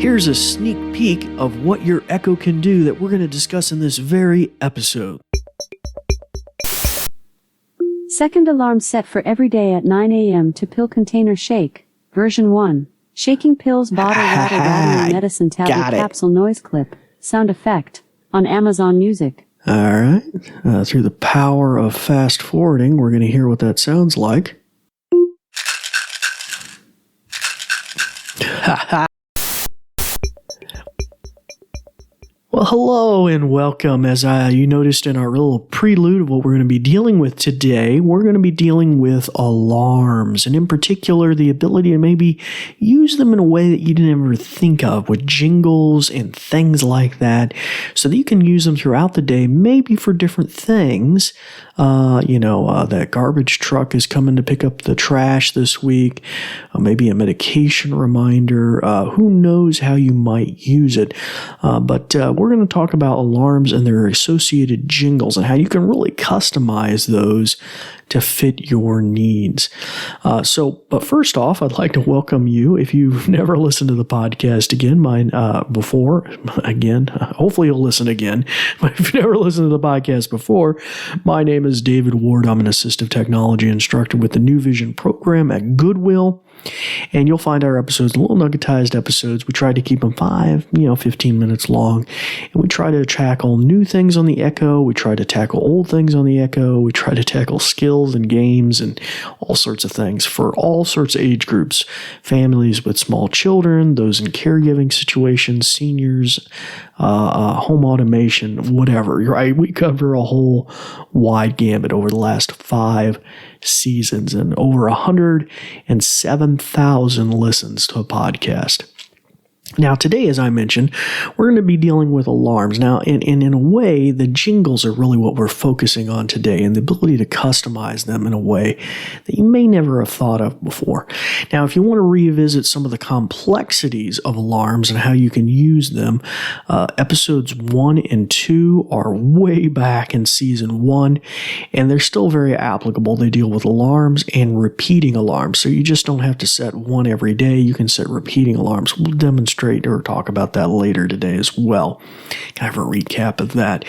Here's a sneak peek of what your Echo can do that we're going to discuss in this very episode. Second alarm set for every day at 9 a.m. to pill container shake. Version 1. Shaking pills, bottle, water, battery, medicine, tablet, capsule, noise clip, sound effect. On Amazon Music. All right. Through the power of fast forwarding, we're going to hear what that sounds like. Well, hello and welcome. As you noticed in our little prelude of what we're going to be dealing with today, we're going to be dealing with alarms, and in particular, the ability to maybe use them in a way that you didn't ever think of, with jingles and things like that, so that you can use them throughout the day, maybe for different things. That garbage truck is coming to pick up the trash this week, maybe a medication reminder. Who knows how you might use it, but we're going to talk about alarms and their associated jingles and how you can really customize those to fit your needs. But first off, I'd like to welcome you. If you've never listened to the podcast hopefully you'll listen again. But if you've never listened to the podcast before, my name is David Ward. I'm an assistive technology instructor with the New Vision program at Goodwill. And you'll find our episodes, little nuggetized episodes. We try to keep them 15 minutes long. And we try to tackle new things on the Echo. We try to tackle old things on the Echo. We try to tackle skills and games and all sorts of things for all sorts of age groups. Families with small children, those in caregiving situations, seniors, home automation, whatever, right? We cover a whole wide gamut over the last 5 seasons and over 107,000 listens to a podcast. Now, today, as I mentioned, we're going to be dealing with alarms. Now, in a way, the jingles are really what we're focusing on today, and the ability to customize them in a way that you may never have thought of before. Now, if you want to revisit some of the complexities of alarms and how you can use them, episodes 1 and 2 are way back in season 1, and they're still very applicable. They deal with alarms and repeating alarms, so you just don't have to set one every day. You can set repeating alarms. We'll demonstrate or talk about that later today as well. Kind of a recap of that.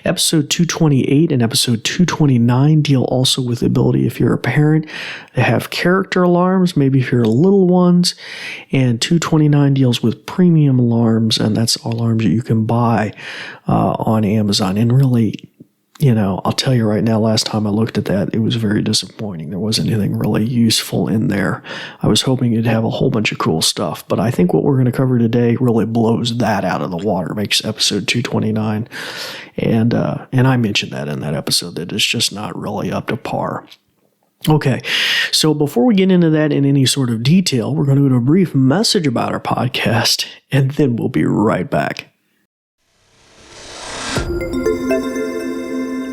Episode 228 and episode 229 deal also with the ability, if you're a parent, to have character alarms, maybe if you're little ones. And 229 deals with premium alarms, and that's alarms that you can buy on Amazon. And really, I'll tell you right now, last time I looked at that, it was very disappointing. There wasn't anything really useful in there. I was hoping it'd have a whole bunch of cool stuff, but I think what we're going to cover today really blows that out of the water, makes episode 229. And I mentioned that in that episode, that it's just not really up to par. Okay, so before we get into that in any sort of detail, we're going to go to a brief message about our podcast, and then we'll be right back.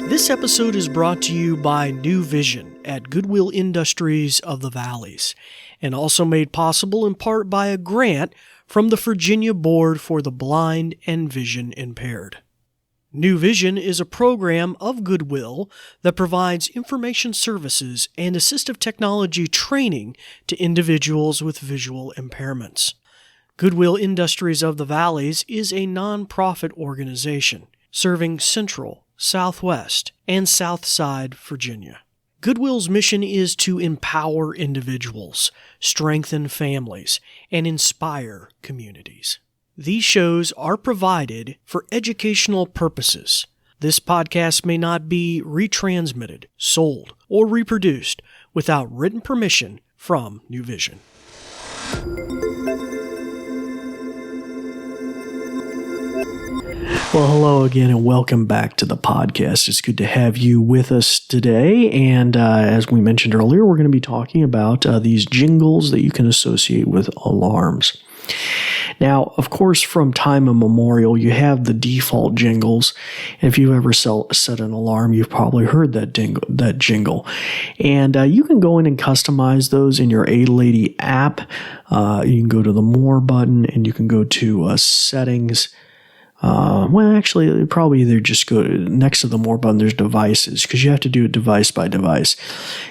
This episode is brought to you by New Vision at Goodwill Industries of the Valleys, and also made possible in part by a grant from the Virginia Board for the Blind and Vision Impaired. New Vision is a program of Goodwill that provides information services and assistive technology training to individuals with visual impairments. Goodwill Industries of the Valleys is a nonprofit organization serving Central, Southwest, and Southside Virginia. Goodwill's mission is to empower individuals, strengthen families, and inspire communities. These shows are provided for educational purposes. This podcast may not be retransmitted, sold, or reproduced without written permission from New Vision. Well, hello again and welcome back to the podcast. It's good to have you with us today. And as we mentioned earlier, we're going to be talking about these jingles that you can associate with alarms. Now, of course, from time immemorial, you have the default jingles. And if you've ever set an alarm, you've probably heard that jingle. And you can go in and customize those in your A-Lady app. You can go to the More button and you can go to Settings. Well, actually, probably either just go to, next to the more button, there's devices, because you have to do it device by device,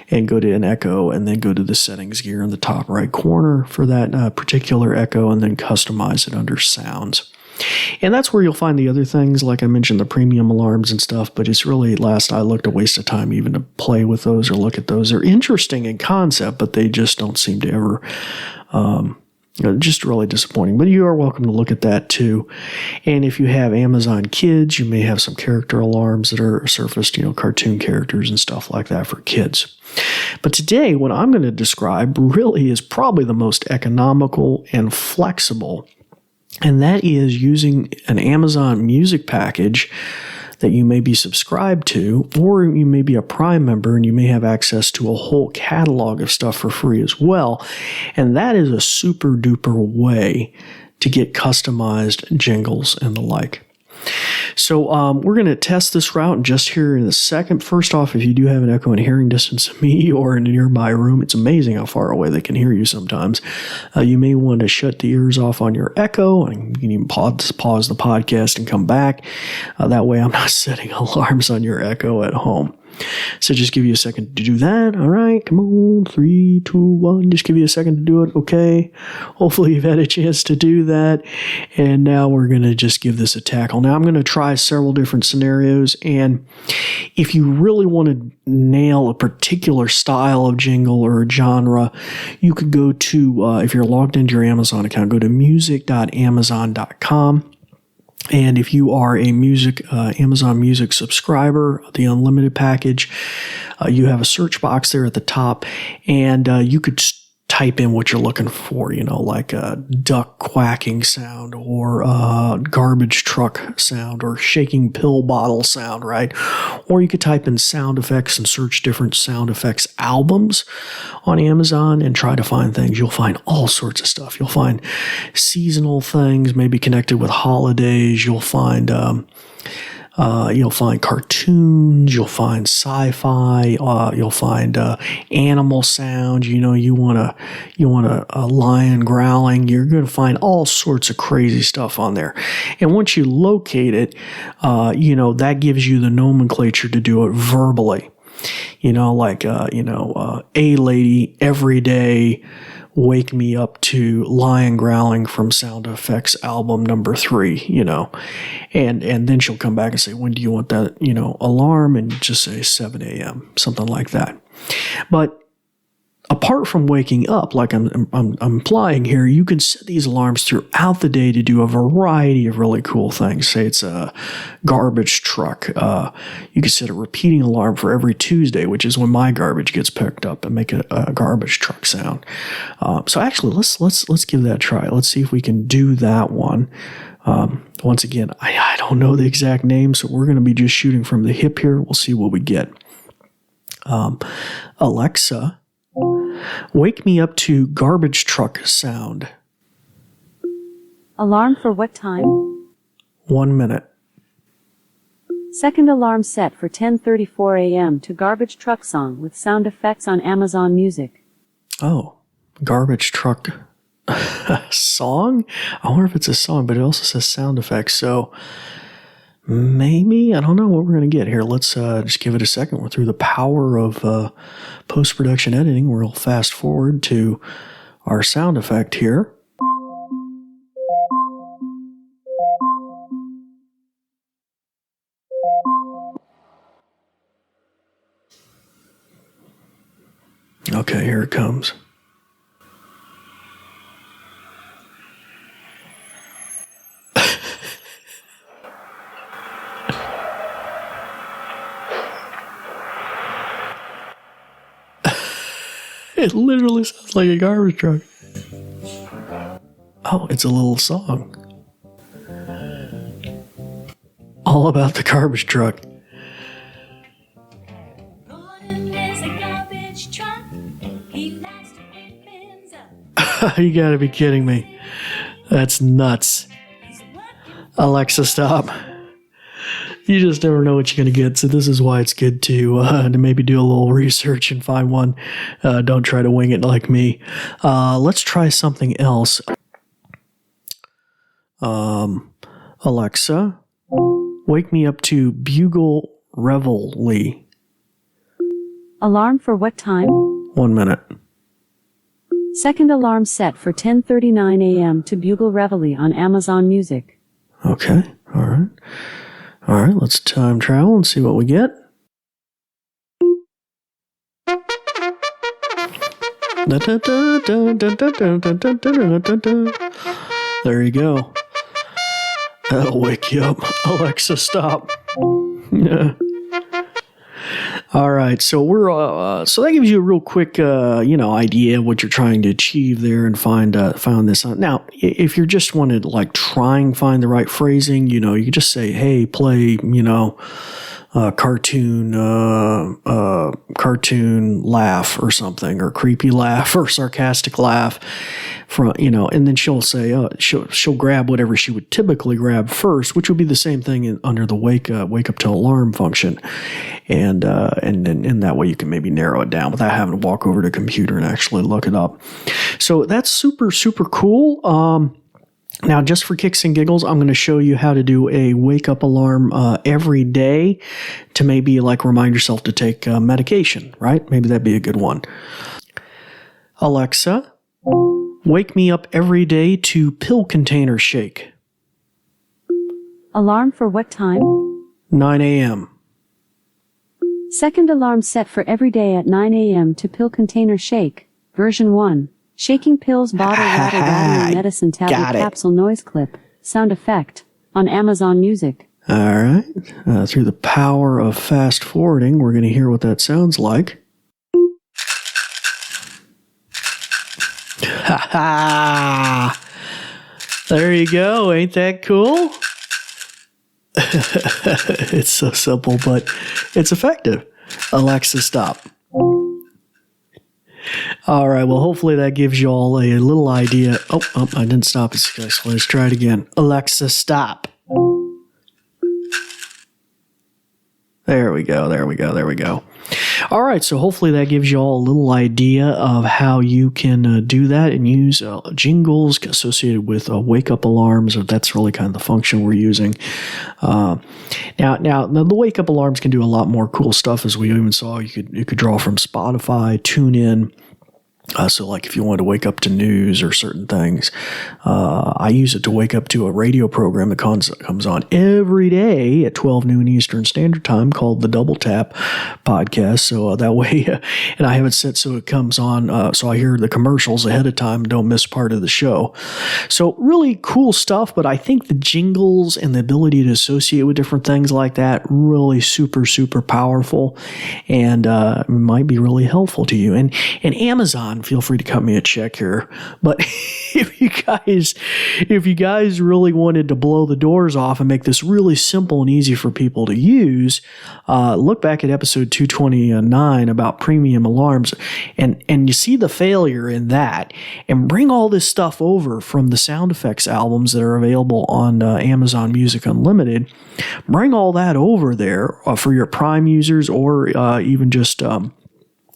and go to an Echo, and then go to the settings gear in the top right corner for that particular Echo, and then customize it under sounds. And that's where you'll find the other things, like I mentioned, the premium alarms and stuff, but it's really, last I looked, a waste of time even to play with those or look at those. They're interesting in concept, but they just don't seem to ever, just really disappointing. But you are welcome to look at that too. And if you have Amazon Kids, you may have some character alarms that are surfaced, cartoon characters and stuff like that for kids. But today, what I'm going to describe really is probably the most economical and flexible, and that is using an Amazon Music package that you may be subscribed to, or you may be a Prime member and you may have access to a whole catalog of stuff for free as well. And that is a super duper way to get customized jingles and the like. So we're going to test this route just here in a second. First off, if you do have an Echo in hearing distance of me or in a nearby room, it's amazing how far away they can hear you sometimes. You may want to shut the ears off on your Echo, and you can even pause the podcast and come back. That way I'm not setting alarms on your Echo at home. So just give you a second to do that. All right, come on, 3, 2, 1. Just give you a second to do it. Okay. Hopefully you've had a chance to do that. And now we're going to just give this a tackle. Now I'm going to try several different scenarios. And if you really want to nail a particular style of jingle or a genre, you could go to, if you're logged into your Amazon account, go to music.amazon.com. And if you are a Amazon Music subscriber, the unlimited package, you have a search box there at the top, and you could type in what you're looking for, like a duck quacking sound or a garbage truck sound or shaking pill bottle sound, right? Or you could type in sound effects and search different sound effects albums on Amazon and try to find things. You'll find all sorts of stuff. You'll find seasonal things, maybe connected with holidays. You'll find cartoons, you'll find sci-fi, you'll find animal sounds. You want a lion growling. You're going to find all sorts of crazy stuff on there. And once you locate it, that gives you the nomenclature to do it verbally. A lady every day. Wake me up to lion growling from sound effects album number 3, and then she'll come back and say, when do you want that, alarm? And just say 7 a.m., something like that. But apart from waking up, like I'm implying here, you can set these alarms throughout the day to do a variety of really cool things. Say it's a garbage truck. You can set a repeating alarm for every Tuesday, which is when my garbage gets picked up, and make a garbage truck sound. So actually, let's give that a try. Let's see if we can do that one. Once again, I don't know the exact name, so we're going to be just shooting from the hip here. We'll see what we get. Alexa, wake me up to garbage truck sound. Alarm for what time? 1 minute. Second alarm set for 10:34 a.m. to garbage truck song with sound effects on Amazon Music. Oh, garbage truck song? I wonder if it's a song, but it also says sound effects. So maybe, I don't know what we're going to get here. Let's just give it a second. We're through the power of post-production editing. We'll fast forward to our sound effect here. Okay, here it comes. It literally sounds like a garbage truck. Oh, it's a little song. All about the garbage truck. You gotta be kidding me. That's nuts. Alexa, stop. You just never know what you're going to get. So this is why it's good to maybe do a little research and find one. Don't try to wing it like me. Let's try something else. Alexa, wake me up to Bugle Reveille. Alarm for what time? 1 minute. Second alarm set for 10:39 a.m. to Bugle Reveille on Amazon Music. Okay, all right. All right, let's time travel and see what we get. There you go. That'll wake you up. Alexa, stop. All right, so we're so that gives you a real quick idea of what you're trying to achieve there, and found this out. Now, if you just wanted to try and find the right phrasing, you could just say, "Hey, play," cartoon laugh or something, or creepy laugh or sarcastic laugh from, and then she'll say, she'll grab whatever she would typically grab first, which would be the same thing under the wake up to alarm function. And then in that way you can maybe narrow it down without having to walk over to a computer and actually look it up. So that's super, super cool. Now, just for kicks and giggles, I'm going to show you how to do a wake-up alarm every day to maybe remind yourself to take medication, right? Maybe that'd be a good one. Alexa, wake me up every day to pill container shake. Alarm for what time? 9 a.m. Second alarm set for every day at 9 a.m. to pill container shake, version 1. Shaking pills, bottle, rattle, rattling, medicine, tablet, capsule, noise clip, sound effect, on Amazon Music. All right. Through the power of fast forwarding, we're going to hear what that sounds like. Ha ha! There you go. Ain't that cool? It's so simple, but it's effective. Alexa, stop. All right, well, hopefully that gives you all a little idea. Oh, I didn't stop it. Let's try it again. Alexa, stop. There we go. All right, so hopefully that gives you all a little idea of how you can do that and use jingles associated with wake-up alarms. That's really kind of the function we're using. Now, the wake-up alarms can do a lot more cool stuff, as we even saw. You could draw from Spotify, TuneIn. So if you wanted to wake up to news or certain things, I use it to wake up to a radio program that comes on every day at 12 noon Eastern Standard Time called the Double Tap Podcast. So that way, and I have it set so it comes on, so I hear the commercials ahead of time and don't miss part of the show. So really cool stuff, but I think the jingles and the ability to associate with different things like that, really super, super powerful, and might be really helpful to you. And Amazon, feel free to cut me a check here. But if you guys really wanted to blow the doors off and make this really simple and easy for people to use, look back at episode 229 about premium alarms, and you see the failure in that, and bring all this stuff over from the sound effects albums that are available on Amazon Music Unlimited. Bring all that over there for your Prime users, or even just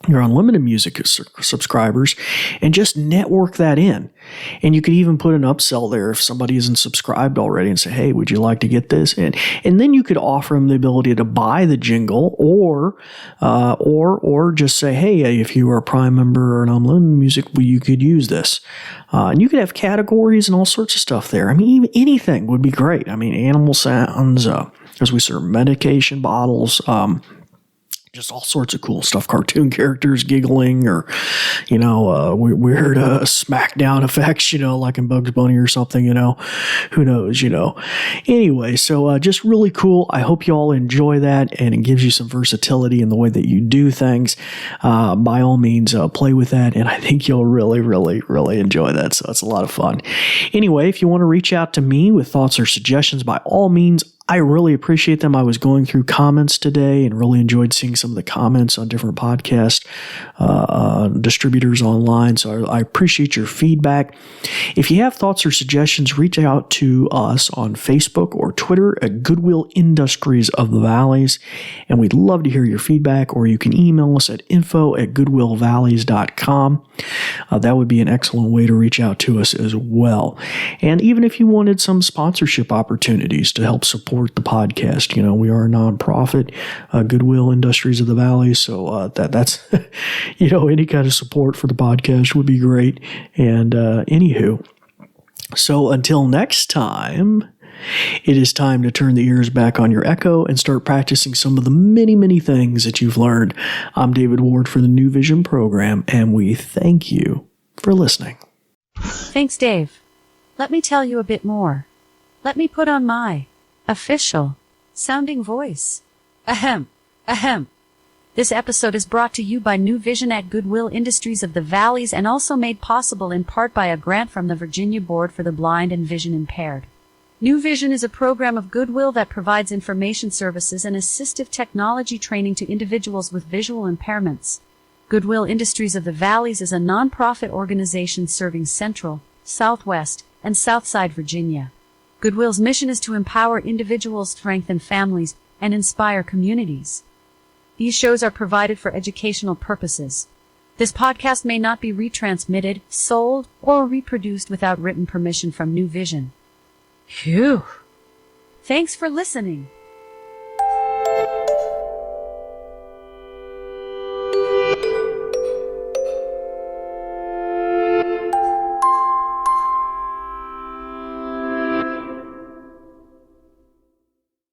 your unlimited music subscribers, and just network that in. And you could even put an upsell there if somebody isn't subscribed already, and say, hey, would you like to get this? And then you could offer them the ability to buy the jingle, or just say, hey, if you are a Prime member or an unlimited music, you could use this. And you could have categories and all sorts of stuff there. I mean, even anything would be great. I mean, animal sounds, as we serve medication bottles, just all sorts of cool stuff, cartoon characters giggling, or, weird smackdown effects, like in Bugs Bunny or something, who knows, Anyway, so just really cool. I hope you all enjoy that, and it gives you some versatility in the way that you do things. By all means, play with that, and I think you'll really, really, really enjoy that. So it's a lot of fun. Anyway, if you want to reach out to me with thoughts or suggestions, by all means, I really appreciate them. I was going through comments today and really enjoyed seeing some of the comments on different podcast distributors online. So I appreciate your feedback. If you have thoughts or suggestions, reach out to us on Facebook or Twitter at Goodwill Industries of the Valleys. And we'd love to hear your feedback, or you can email us at info@goodwillvalleys.com. That would be an excellent way to reach out to us as well. And even if you wanted some sponsorship opportunities to help support the podcast, we are a nonprofit, Goodwill Industries of the Valley. So that's, any kind of support for the podcast would be great. And anywho, so until next time, it is time to turn the ears back on your Echo and start practicing some of the many, many things that you've learned. I'm David Ward for the New Vision program, and we thank you for listening. Thanks, Dave. Let me tell you a bit more. Let me put on my official sounding voice. Ahem. Ahem. This episode is brought to you by New Vision at Goodwill Industries of the Valleys, and also made possible in part by a grant from the Virginia Board for the Blind and Vision Impaired. New Vision is a program of Goodwill that provides information services and assistive technology training to individuals with visual impairments. Goodwill Industries of the Valleys is a nonprofit organization serving Central, Southwest, and Southside Virginia. Goodwill's mission is to empower individuals, strengthen families, and inspire communities. These shows are provided for educational purposes. This podcast may not be retransmitted, sold, or reproduced without written permission from New Vision. Phew. Thanks for listening.